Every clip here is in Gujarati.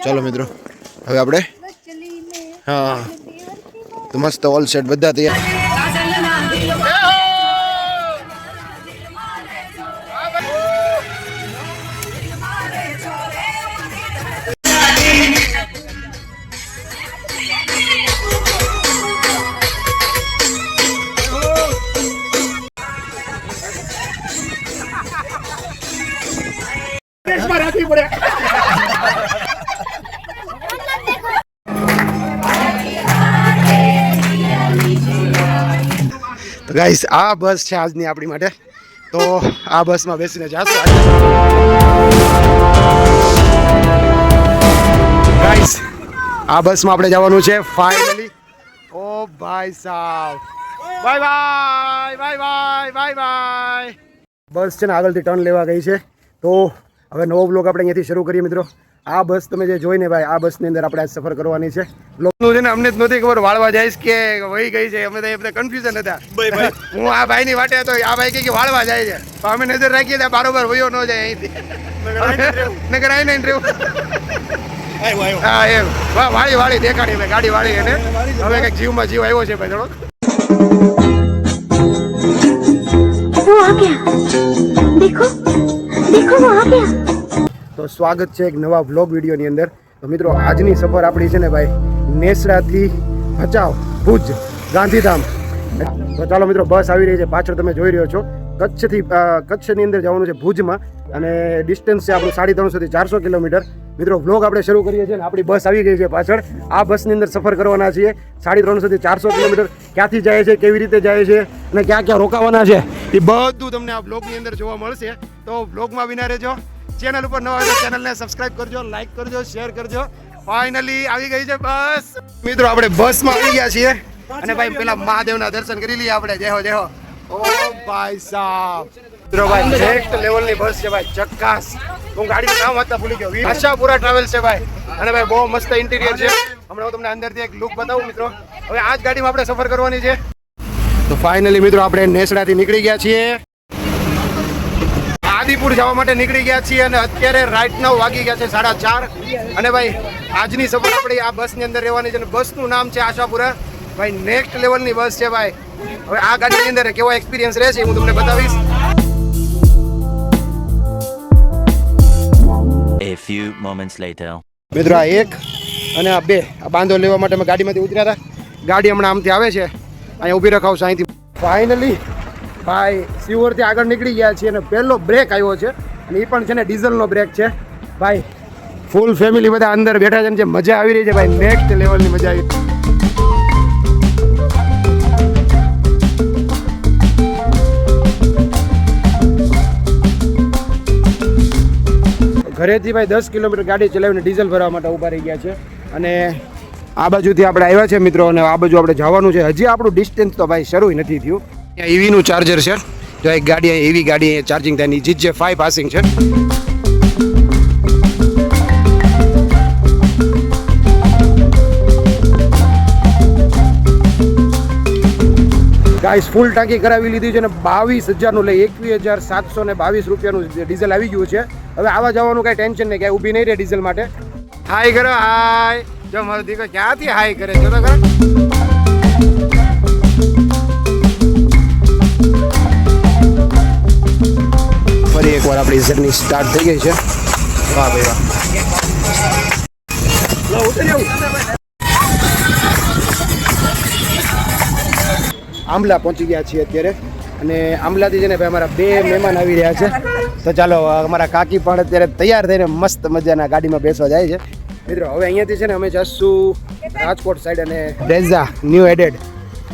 चलो मित्रों હવે આપણે હા તો મસ્ત ઓલ સેટ બધા તૈયાર तो गाइस आ बस है आज अपनी माटे तो आ बस में बेसी जाशो गाइस आ बस में आपणे जवानुं छे फाइनली ओ भाई साहब bye bye bye bye bye bye बस छे ने आगळथी टर्न लेवा गई छे तो हवे नवो ब्लॉग आपणे अहींयाथी शरू करीए मित्रों आ बस તમે જે જોઈને ભાઈ આ બસની અંદર આપણે આજ સફર કરવાની છે લોકનું છે ને અમને જ નહોતી ખબર વાળવા જઈશ કે વહી ગઈ છે અમે તો એ બધા કન્ફ્યુઝન હતા હું આ ભાઈની વાટે હતો આ ભાઈ કે વાળવા જાય છે તો અમે નજર રાખીએ ત્યાં બારોબાર વયો ન જાય અહીંથી નગર આવીને રહેવું હા એમ વાળી વાળી દેખાડી ભાઈ ગાડી વાળી એને હવે કંઈક જીવમાં જીવ આવ્યો છે ભાઈ થોડો वो आ गया देखो देखो वो आ गया तो स्वागत है एक नवा व्लॉग वीडियो ની અંદર તો મિત્રો આજની સફર આપણી છે ને ભાઈ નેસડાથી ભચાઉ ભુજ ગાંધીધામ તો ચાલો મિત્રો બસ આવી રહી છે પાછળ તમે જોઈ રહ્યો છો કચ્છની અંદર જવાનું છે ભુજમાં અને ડિસ્ટન્સ છે આપણું 350 થી 400 કિલોમીટર મિત્રો વ્લોગ આપણે શરૂ કરીએ છીએ ને આપણી બસ આવી ગઈ છે પાછળ આ બસની અંદર સફર કરવાના છીએ 350 થી 400 કિલોમીટર ક્યાંથી જાય છે કેવી રીતે જાય છે અને ક્યાં ક્યાં રોકાવાના છે એ બધું તમને આ વ્લોગની અંદર જોવા મળશે તો વ્લોગમાં વિના રહેજો चैनल पर नवा तो चैनल ने सब्सक्राइब करजो लाइक करजो शेयर करजो फाइनली આવી ગઈ છે બસ મિત્રો આપણે બસ માં આવી ગયા છીએ અને ભાઈ પેલા મહાદેવના દર્શન કરી લઈએ આપણે જેહો જેહો ઓ ભાઈ સાહેબ મિત્રો ભાઈ નેક્સ્ટ લેવલ ની બસ છે ભાઈ ચક્કાસ હું ગાડીનું નામ વાંચતા ભૂલી ગયો આશાપુરા ટ્રાવેલ્સ છે ભાઈ અને ભાઈ બહુ મસ્ત ઇન્ટિરિયર છે હમણાં હું તમને અંદરથી એક લુક બતાવું મિત્રો હવે આ જ ગાડીમાં આપણે સફર કરવાની છે તો ફાઇનલી મિત્રો આપણે નેસડાથી નીકળી ગયા છીએ આદિપુર જવા માટે નીકળી ગયા છીએ અને અત્યારે રાઈટ નાવ વાગી ગયા છે 4:30 અને ભાઈ આજની સફર આપણી આ બસની અંદર રહેવાની છે અને બસનું નામ છે આશાપુરા ભાઈ નેક્સ્ટ લેવલની બસ છે ભાઈ હવે આ ગાડીની અંદર કેવો એક્સપિરિયન્સ રહેશે હું તમને બતાવીશ A few moments later મિત્રો આ એક અને આ બે આ બાંધો લેવા માટે અમે ગાડીમાંથી ઉતર્યા હતા ગાડી હમણાં આમથી આવે છે અહીંયા ઊભી રખાવશે અહીંથી ફાઇનલી ભાઈ સિવોરથી આગળ નીકળી ગયા છીએ અને પહેલો બ્રેક આવ્યો છે અને એ પણ છે ને ડીઝલનો બ્રેક છે ભાઈ ફૂલ ફેમિલી બધા અંદર બેઠા છે ને જે મજા આવી રહી છે ભાઈ નેક્સ્ટ લેવલની મજા આવી ઘરેથી ભાઈ 10 કિલોમીટર ગાડી ચલાવીને ડીઝલ ભરવા માટે ઊભા રહી ગયા છે અને આ બાજુથી આપણે આવ્યા છે મિત્રો અને આ બાજુ આપણે જવાનું છે હજી આપણું ડિસ્ટન્સ તો ભાઈ શરૂ નથી થયું ઈવી નું ચાર્જર છે જો એક ગાડી ઈવી ગાડી ચાર્જિંગ થાય ની જીજે 5 પાસિંગ છે ગાઈસ ફૂલ ટાંકી કરાવી લીધી છે ને 22,000 નું લઈ 21,722 રૂપિયાનું ડીઝલ આવી ગયું છે હવે આવા જવાનું કઈ ટેન્શન નહીં કે ઊભી નહીં રહે ડીઝલ માટે હાય કરો હાય જો મારો દીકરો ક્યાંથી હાય કરે જો તો કરો ફરી એકવાર આપણી જર્ની સ્ટાર્ટ થઈ ગઈ છે વાહ ભાઈ વાહ આંબલા પહોંચી ગયા છીએ અત્યારે અને આંબલાથી છે ને ભાઈ અમારા બે મહેમાન આવી રહ્યા છે તો ચાલો અમારા કાકી પણ અત્યારે તૈયાર થઈને મસ્ત મજાના ગાડીમાં બેસવા જાય છે મિત્રો હવે અહીંયાથી છે ને અમે જઈશું રાજકોટ સાઈડ અને બ્રેઝા ન્યૂ એડેડ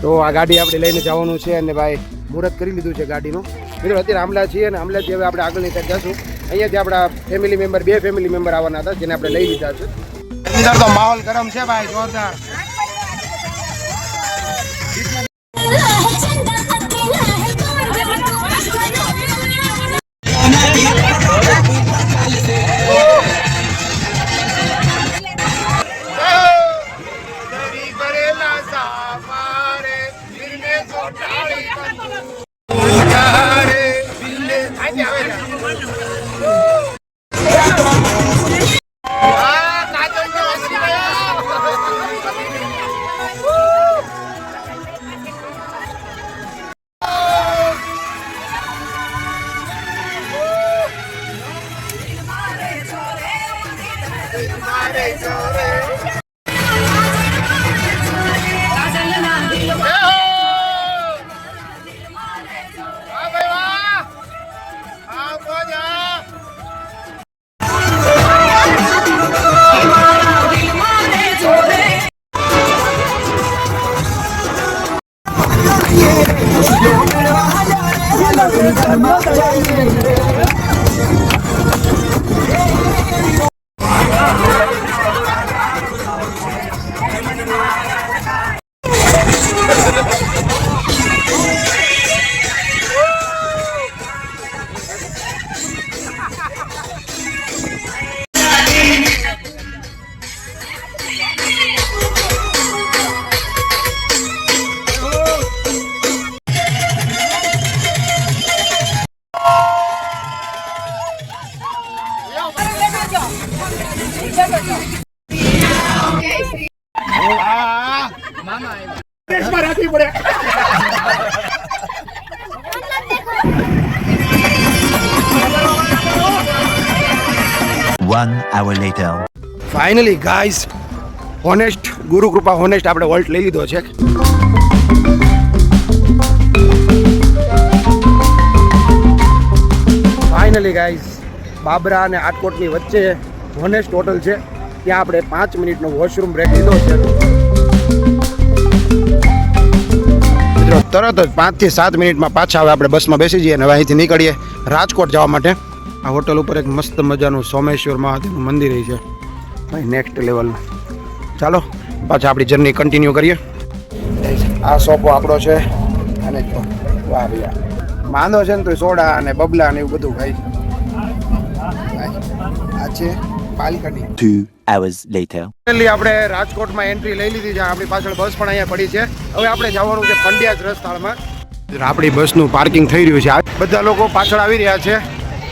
તો આ ગાડી આપણે લઈને જવાનું છે અને ભાઈ મુહૂર્ત કરી લીધું છે ગાડીનું મિત્રો અત્યારે આંબલા છીએ અને આંબલાથી હવે આપણે આગળની સાઈડ જઈશું અહીંયાથી આપણા ફેમિલી મેમ્બર બે ફેમિલી મેમ્બર આવવાના હતા જેને આપણે લઈ લીધા છે અંદર તો માહોલ ગરમ છે ભાઈ જોરદાર કાચો 1 hour later. Finally guys, honest ગુરુ કૃપા હોનેસ્ટ આપણે વોલ્ટ લઈ લીધો છે. ફાઇનલી ગાઈસ, બાબરા અને આટકોટની વચ્ચે હોનેસ્ટ હોટલ છે. ત્યાં આપણે 5 મિનિટનો વોશરૂમ બ્રેક લીધો છે. મિત્રો તરત જ 5 થી 7 મિનિટમાં પાછા હવે આપણે બસમાં બેસી જઈએ અને હવે અહીંથી નીકળીએ રાજકોટ જવા માટે. આ હોટલ ઉપર એક મસ્ત મજાનું સોમેશ્વર મહાદેવનું મંદિર છે ભાઈ, નેક્સ્ટ લેવલનું. ચાલો પાછા આપણી જર્ની કન્ટિન્યુ કરીએ. આ સોપો આપણો છે અને જો વાહ ભૈયા માંદો છે ને તો સોડા અને બબલા અને એવું બધું ભાઈ. આ છે બાલ્કની. 2 hours later. આપણે રાજકોટમાં એન્ટ્રી લઈ લીધી છે. આપણી પાછળ બસ પણ અહીંયા પડી છે. હવે આપણે જવાનું છે પંડ્યાજ રસ્તાળમાં. આપણી બસનું પાર્કિંગ થઈ રહ્યું છે. બધા લોકો પાછળ આવી રહ્યા છે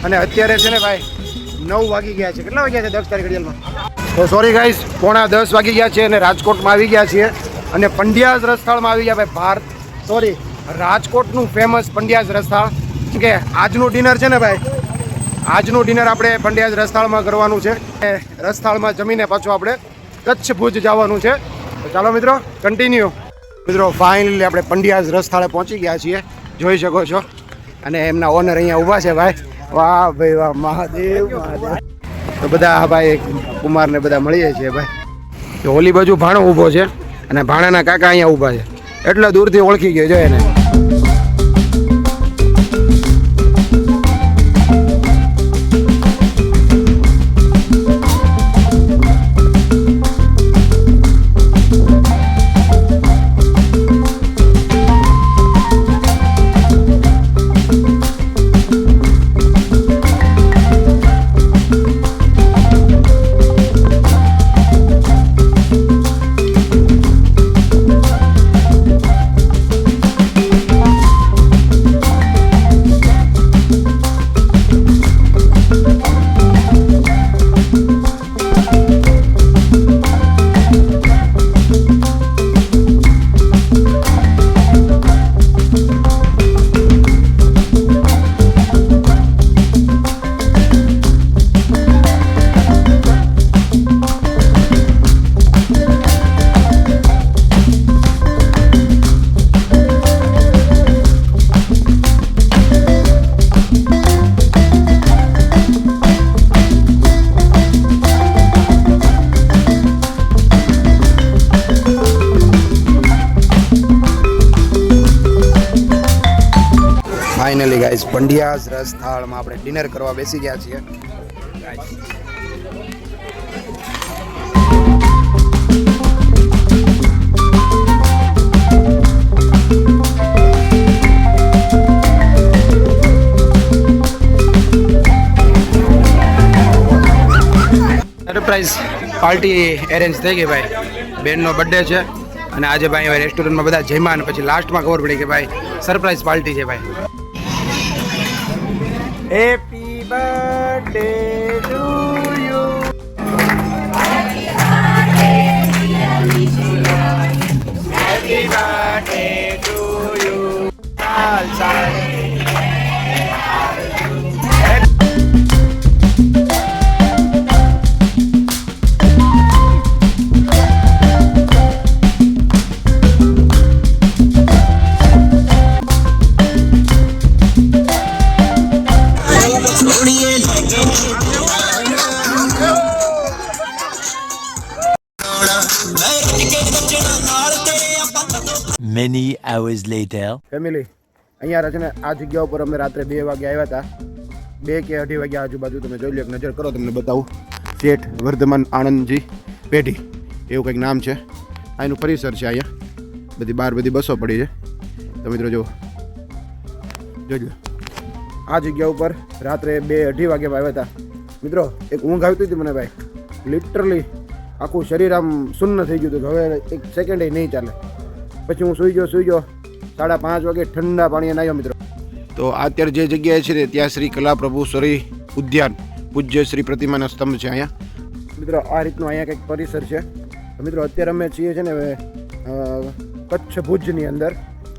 અને અત્યારે છે ને ભાઈ 9 વાગી ગયા છે. કેટલા વાગ્યા છે 10 તારીખ ઘડિયાળમાં? તો સોરી ગાઈસ, 9:45 વાગી ગયા છે અને રાજકોટમાં આવી ગયા છીએ અને પંડ્યાજ રસ્તાળમાં આવી ગયા ભાઈ. રાજકોટનું ફેમસ પંડ્યાજ રસ્તાળ. કે આજનું ડિનર છે ને ભાઈ, આજનું ડિનર આપણે પંડ્યાજ રસ્તાળમાં કરવાનું છે. રસ્તાળમાં જમીને પાછું આપણે કચ્છ ભુજ જવાનું છે. તો ચાલો મિત્રો કન્ટિન્યુ. મિત્રો ફાઇનલી આપણે પંડ્યાજ રસ્તાળે પહોંચી ગયા છીએ, જોઈ શકો છો. અને એમના ઓનર અહીંયા ઊભા છે ભાઈ. વાહ ભાઈ વાહ, મહાદેવ મહાદેવ. તો બધા ભાઈ કુમાર ને બધા મળીએ છીએ ભાઈ. તો ઓલી બાજુ ભાણો ઊભો છે અને ભાણાના કાકા અહીંયા ઊભા છે. એટલે દૂરથી ઓળખી ગયો જો એને. ફાઇનલી ગાઈસ, પંડ્યાજ રસ્તાળમાં આપણે ડિનર કરવા બેસી ગયા છીએ. સરપ્રાઈઝ પાર્ટી એરેન્જ થઈ ગઈ ભાઈ. બેનનો બર્થડે છે અને આજે ભાઈ હવે રેસ્ટોરન્ટમાં બધા જમ્યા અને પછી લાસ્ટમાં ખબર પડી કે ભાઈ સરપ્રાઈઝ પાર્ટી છે ભાઈ. Happy birthday to you. Happy birthday to you. સાલ સાલ. Many hours later. ફેમિલી અહીંયા છે ને આ જગ્યા ઉપર અમે રાત્રે 2 વાગે આવ્યા હતા, 2 કે 2:30 વાગ્યા આજુબાજુ. તમે જોઈ લો, એક નજર કરો, તમને બતાવું. શેઠ વર્ધમાન આનંદજી પેઢી એવું કંઈક નામ છે. આ એનું પરિસર છે. અહીંયા બધી બસો પડી છે. તો મિત્રો જો જોઈ લો, આ જગ્યા ઉપર રાત્રે 2-2:30 વાગે આવ્યા હતા. મિત્રો એક ઊંઘ આવતી હતી મને ભાઈ, લિટરલી આખું શરીર આમ શૂન્ય થઈ ગયું હતું કે હવે એક સેકન્ડ નહીં ચાલે. પછી હું સૂઈ ગયો 5:30 વાગે ઠંડા પાણીએ નાહ્યો મિત્રો. તો અત્યારે જે જગ્યાએ છે ને ત્યાં શ્રી કલાપ્રભુશ્વરી ઉદ્યાન પૂજ્ય શ્રી પ્રતિમાના સ્તંભ છે અહીંયા. મિત્રો આ રીતનું અહીંયા કંઈક પરિસર છે. તો મિત્રો અત્યારે અમે છીએ છે ને કચ્છ ભુજની અંદર.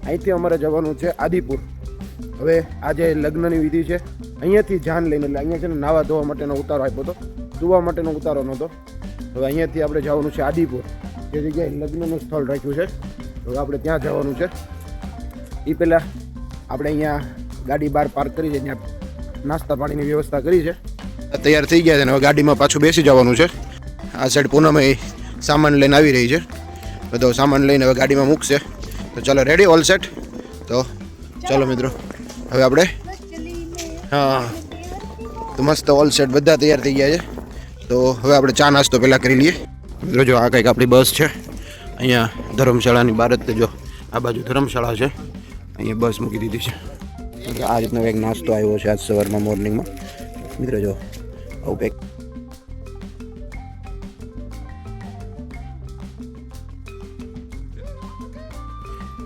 અહીંથી અમારે જવાનું છે આદિપુર. હવે આજે લગ્નની વિધિ છે, અહીંયાથી જાન લઈને, એટલે અહીંયા છે ને નાવા ધોવા માટેનો ઉતારો આપ્યો હતો, સુવા માટેનો ઉતારો નહોતો. હવે અહીંયાથી આપણે જવાનું છે આદિપુર, જે જગ્યાએ લગ્નનું સ્થળ રાખ્યું છે. હવે આપણે ત્યાં જવાનું છે. એ પહેલાં આપણે અહીંયા ગાડી બહાર પાર્ક કરી છે, ત્યાં નાસ્તા પાણીની વ્યવસ્થા કરી છે. તૈયાર થઈ ગયા છે ને હવે ગાડીમાં પાછું બેસી જવાનું છે. આ સાઈડ પૂનમ સામાન લઈને આવી રહી છે, બધો સામાન લઈને હવે ગાડીમાં મૂકશે. તો ચાલો, રેડી, ઓલ સેટ? તો ચાલો મિત્રો, હવે આપણે હા તો મસ્ત ઓલ સેટ બધા તૈયાર થઈ ગયા છે. તો હવે આપણે ચા નાસ્તો પહેલાં કરી લઈએ. મિત્રો જો આ કંઈક આપણી બસ છે. અહીંયા ધર્મશાળાની બહાર જ જો આ બાજુ ધર્મશાળા છે, અહીંયા બસ મૂકી દીધી છે. આ રીતનો કંઈક નાસ્તો આવ્યો છે આજ સવારમાં મોર્નિંગમાં. મિત્રો જો આવું કંઈક.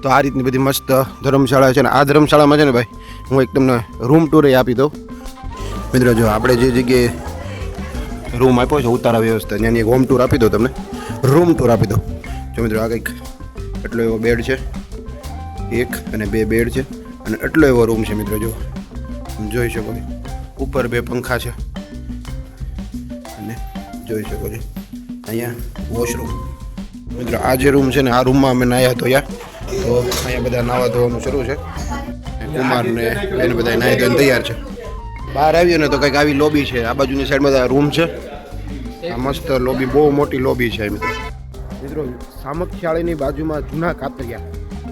તો આ રીતની બધી મસ્ત ધર્મશાળા છે ને આ ધર્મશાળામાં છે ને ભાઈ હું એક તમને રૂમ ટૂર આપી દઉં. મિત્રો જો આપણે જે જગ્યાએ રૂમ આપ્યો છે ઉતારા વ્યવસ્થા, ત્યાંની એક હોમ ટૂર આપી દઉં તમને, રૂમ ટૂર આપી દઉં. જો મિત્રો આ કંઈક એટલો એવો બેડ છે, 1 અને 2 બેડ છે, અને એટલો એવો રૂમ છે. મિત્રો જો જોઈ શકો છો, ઉપર 2 પંખા છે, અને જોઈ શકો છો અહીંયા વોશરૂમ. મિત્રો આ જે રૂમ છે ને આ રૂમમાં અમે નાહ્યા ધોયા. તો અહીંયા બધા નાવા ધોવાનું શરૂ છે. કુમાર ને એને બધા નાહી ધોઈને તૈયાર છે. બહાર આવીએ ને તો કંઈક આવી લોબી છે. આ બાજુની સાઈડમાં બધા રૂમ છે. આ મસ્ત લોબી, બહુ મોટી લોબી છે મિત્રો. સામખિયાળીની બાજુમાં જૂના કાતરિયા,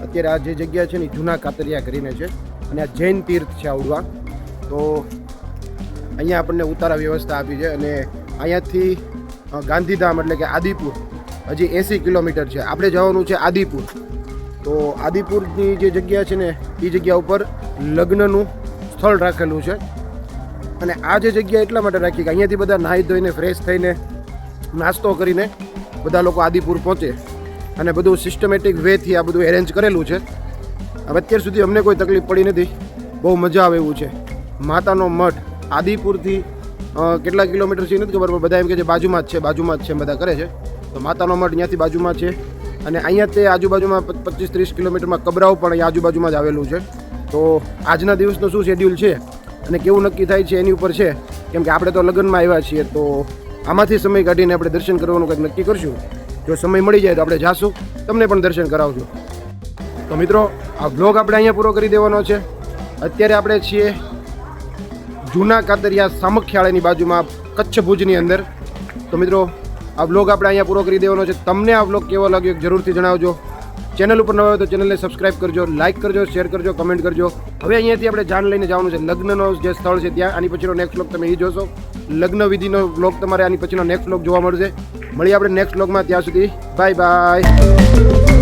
અત્યારે આ જે જગ્યા છે ને જૂના કાતરિયા કરીને છે, અને આ જૈન તીર્થ છે આવડવા. તો અહીંયા આપણને ઉતારા વ્યવસ્થા આપી છે, અને અહીંયાથી ગાંધીધામ એટલે કે આદિપુર હજી 80 કિલોમીટર છે. આપણે જવાનું છે આદિપુર. તો આદિપુરની જે જગ્યા છે ને એ જગ્યા ઉપર લગ્નનું સ્થળ રાખેલું છે. અને આ જે જગ્યા એટલા માટે રાખી કે અહીંયાથી બધા નાહી ધોઈને ફ્રેશ થઈને નાસ્તો કરીને બધા લોકો આદિપુર પહોંચે, અને બધું સિસ્ટમેટિક વેથી આ બધું એરેન્જ કરેલું છે. હવે અત્યાર સુધી અમને કોઈ તકલીફ પડી નથી, બહુ મજા આવે એવું છે. માતાનો મઠ આદિપુરથી કેટલા કિલોમીટર છે નથી ખબર, પણ બધા એમ કે છે બાજુમાં જ છે બધા કરે છે. તો માતાનો મઠ અહીંયાથી બાજુમાં છે, અને અહીંયા તે આજુબાજુમાં 25-30 કિલોમીટરમાં કબરાઓ પણ અહીંયા આજુબાજુમાં જ આવેલું છે. તો આજના દિવસનું શું શેડ્યુલ છે અને કેવું નક્કી થાય છે એની ઉપર છે, કેમ કે આપણે તો લગ્નમાં આવ્યા છીએ. તો આમાંથી સમય કાઢીને આપણે દર્શન કરવાનું કંઈક નક્કી કરશું. જો સમય મળી જાય તો આપણે જાશું, તમને પણ દર્શન કરાવશું. તો મિત્રો આ વ્લોગ આપણે અહીંયા પૂરો કરી દેવાનો છે. અત્યારે આપણે છીએ જૂના કાતરિયા સામખિયાળીની બાજુમાં કચ્છ ભુજની અંદર. તો મિત્રો આ વ્લોગ આપણે અહીંયા પૂરો કરી દેવાનો છે. તમને આ વ્લોગ કેવો લાગ્યો જરૂરથી જણાવજો. ચેનલ ઉપર ન હોય તો ચેનલને સબસ્ક્રાઇબ કરજો, લાઇક કરજો, શેર કરજો, કમેન્ટ કરજો. હવે અહીંયાથી આપણે જાન લઈને જવાનું છે લગ્નનો જે સ્થળ છે ત્યાં. આની પછીનો નેક્સ્ટ વ્લોગ તમે એ જોશો. લગ્ન વિધિનો વ્લોગ તમારે આની પછીનો નેક્સ્ટ વ્લોગ જોવા મળશે. મળીએ આપણે નેક્સ્ટ વ્લોગમાં. ત્યાં સુધી બાય બાય.